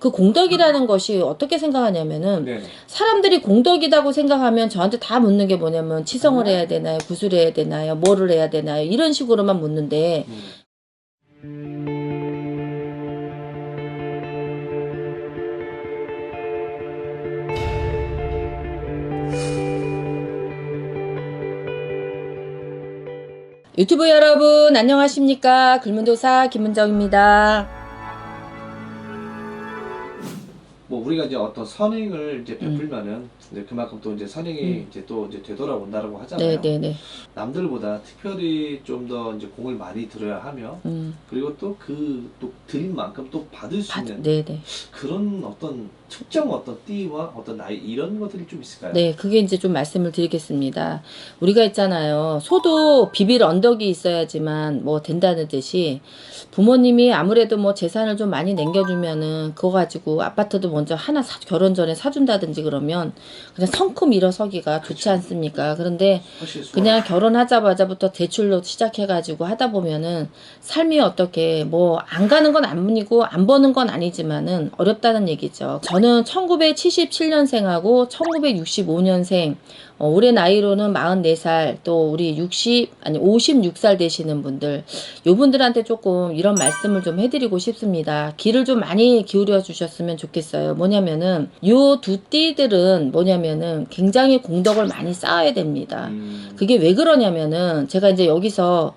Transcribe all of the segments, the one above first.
그 공덕이라는 것이 어떻게 생각하냐면은 네. 사람들이 공덕이라고 생각하면 저한테 다 묻는 게 뭐냐면 치성을 해야 되나요? 구슬 해야 되나요? 뭐를 해야 되나요? 이런 식으로만 묻는데 유튜브 여러분 안녕하십니까? 글문도사 김은정입니다. 뭐 우리가 이제 어떤 선행을 이제 베풀면은 이제 그만큼 또 이제 선행이 이제 또 이제 되돌아온다라고 하잖아요. 네네네. 남들보다 특별히 좀 더 이제 공을 많이 들여야 하며 그리고 또 그 또 드린 만큼 또 받을 수 있는 네네. 그런 어떤 특정 어떤 띠와 어떤 나이 이런 것들이 좀 있을까요? 네, 그게 이제 좀 말씀을 드리겠습니다. 우리가 있잖아요. 소도 비빌 언덕이 있어야지만 뭐 된다는 듯이 부모님이 아무래도 뭐 재산을 좀 많이 남겨주면은 그거 가지고 아파트도 먼저 하나 결혼 전에 사준다든지 그러면 그냥 성큼 일어서기가 좋지 않습니까? 그런데 그냥 결혼하자마자부터 대출로 시작해가지고 하다 보면은 삶이 어떻게 뭐 안 가는 건 아니고 안 버는 건 아니지만은 어렵다는 얘기죠. 저는 1977년생하고 1965년생 올해 나이로는 44살 또 우리 56살 되시는 분들 요분들한테 조금 이런 말씀을 좀 해드리고 싶습니다. 귀를 좀 많이 기울여 주셨으면 좋겠어요. 뭐냐면은 요 두 띠들은 뭐냐면은 굉장히 공덕을 많이 쌓아야 됩니다. 그게 왜 그러냐면은 제가 이제 여기서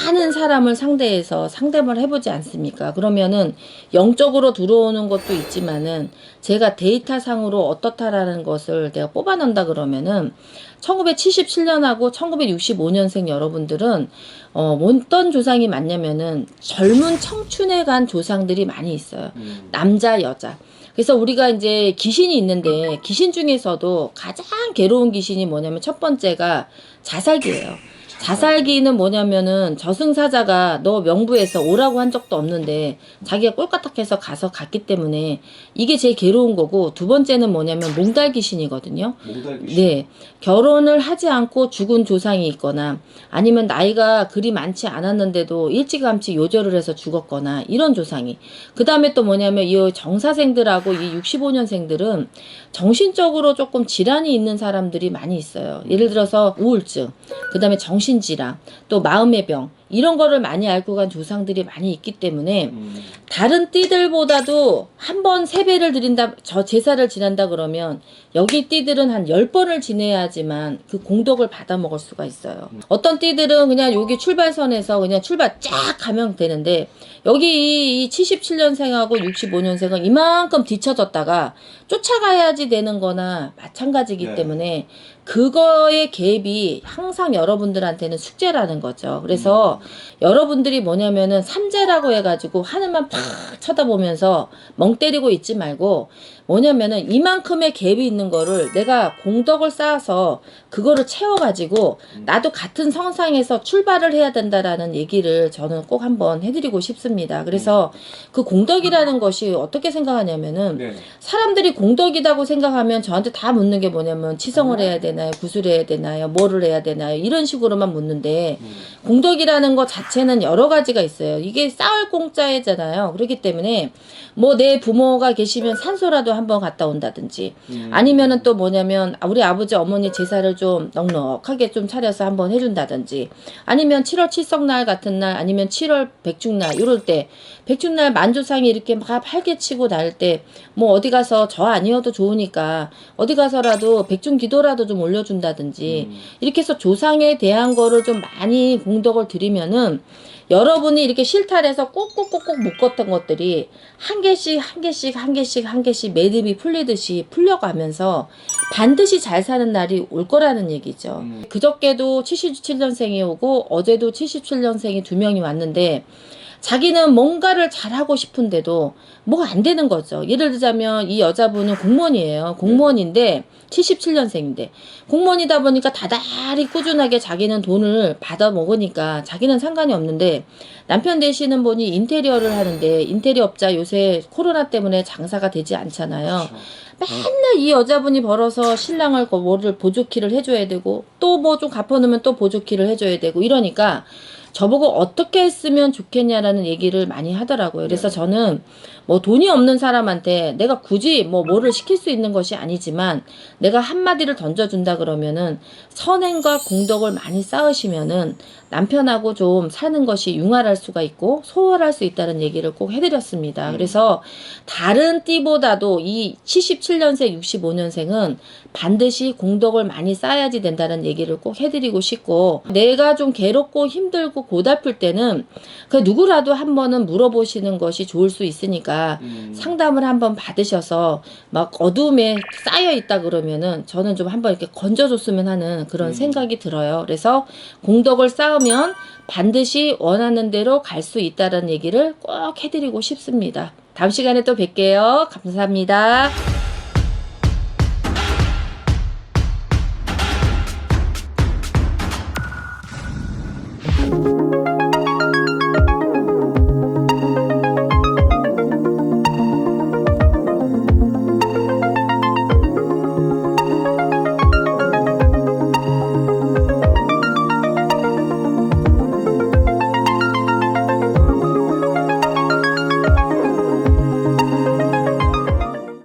많은 사람을 상대해서 상담을 해보지 않습니까? 그러면은 영적으로 들어오는 것도 있지만은 제가 데이터상으로 어떻다라는 것을 내가 뽑아낸다 그러면은 1977년하고 1965년생 여러분들은 어떤 조상이 많냐면은 젊은 청춘에 간 조상들이 많이 있어요. 남자, 여자. 그래서 우리가 이제 귀신이 있는데 귀신 중에서도 가장 괴로운 귀신이 뭐냐면 첫 번째가 자살기예요. 자살기는 뭐냐면은 저승사자가 너 명부에서 오라고 한 적도 없는데 자기가 꼴까딱해서 가서 갔기 때문에 이게 제일 괴로운 거고, 두 번째는 뭐냐면 몽달 귀신이거든요. 몽달 귀신. 네, 결혼을 하지 않고 죽은 조상이 있거나 아니면 나이가 그리 많지 않았는데도 일찌감치 요절을 해서 죽었거나 이런 조상이. 그 다음에 또 뭐냐면 이 정사생들하고 이 65년생들은 정신적으로 조금 질환이 있는 사람들이 많이 있어요. 예를 들어서 우울증, 그 다음에 정신질환, 또 마음의 병, 이런 거를 많이 앓고 간 조상들이 많이 있기 때문에 다른 띠들보다도 한 번 세배를 드린다, 저 제사를 지낸다 그러면 여기 띠들은 한 10번을 지내야지만 그 공덕을 받아 먹을 수가 있어요. 어떤 띠들은 그냥 여기 출발선에서 그냥 출발 쫙 가면 되는데 여기 이 77년생하고 65년생은 이만큼 뒤쳐졌다가 쫓아가야지 되는 거나 마찬가지이기 네. 때문에 그거의 갭이 항상 여러분들한테는 숙제라는 거죠. 그래서 여러분들이 뭐냐면은 삼재라고 해가지고 하늘만 팍 쳐다보면서 멍 때리고 있지 말고 뭐냐면은 이만큼의 갭이 있는 거를 내가 공덕을 쌓아서 그거를 채워가지고 나도 같은 성상에서 출발을 해야 된다라는 얘기를 저는 꼭 한번 해드리고 싶습니다. 그래서 그 공덕이라는 것이 어떻게 생각하냐면은 네. 사람들이 공덕이라고 생각하면 저한테 다 묻는 게 뭐냐면 치성을 해야 되나요? 구슬 해야 되나요? 뭐를 해야 되나요? 이런 식으로만 묻는데 공덕이라는 것 자체는 여러 가지가 있어요. 이게 쌓을 공짜잖아요. 그렇기 때문에 뭐 내 부모가 계시면 산소라도 한번 갔다 온다든지 아니면은 또 뭐냐면 우리 아버지 어머니 제사를 좀 넉넉하게 좀 차려서 한번 해준다든지 아니면 7월 칠성날 같은 날 아니면 7월 백중날 이럴 때 백중날 만조상이 이렇게 막 활개치고 날 때 뭐 어디 가서 저 아니어도 좋으니까 어디 가서라도 백중 기도라도 좀 올려준다든지 이렇게 해서 조상에 대한 거를 좀 많이 공덕을 드리면은 여러분이 이렇게 실탈해서 꼭꼭꼭꼭 묶었던 것들이 한 개씩 한 개씩 한 개씩 한 개씩 매듭이 풀리듯이 풀려가면서 반드시 잘 사는 날이 올 거라는 얘기죠. 그저께도 77년생이 오고 어제도 77년생이 2명이 왔는데 자기는 뭔가를 잘하고 싶은데도 뭐가 안 되는 거죠. 예를 들자면 이 여자분은 공무원이에요. 공무원인데 77년생인데 공무원이다 보니까 다달이 꾸준하게 자기는 돈을 받아 먹으니까 자기는 상관이 없는데 남편 되시는 분이 인테리어를 하는데 인테리어 업자 요새 코로나 때문에 장사가 되지 않잖아요. 맨날 이 여자분이 벌어서 신랑을 뭐를 보조키를 해줘야 되고 또 뭐 좀 갚아놓으면 또 보조키를 해줘야 되고 이러니까 저보고 어떻게 했으면 좋겠냐라는 얘기를 많이 하더라고요. 그래서 저는 뭐 돈이 없는 사람한테 내가 굳이 뭐를 시킬 수 있는 것이 아니지만 내가 한마디를 던져준다 그러면은 선행과 공덕을 많이 쌓으시면은 남편하고 좀 사는 것이 융화할 수가 있고 소홀할 수 있다는 얘기를 꼭 해드렸습니다. 그래서 다른 띠보다도 이 77년생, 65년생은 반드시 공덕을 많이 쌓아야지 된다는 얘기를 꼭 해드리고 싶고, 내가 좀 괴롭고 힘들고 고달플 때는 그 누구라도 한 번은 물어보시는 것이 좋을 수 있으니까 상담을 한번 받으셔서 막 어둠에 쌓여 있다 그러면은 저는 좀 한번 이렇게 건져줬으면 하는 그런 생각이 들어요. 그래서 공덕을 쌓으면 반드시 원하는 대로 갈 수 있다는 얘기를 꼭 해드리고 싶습니다. 다음 시간에 또 뵐게요. 감사합니다.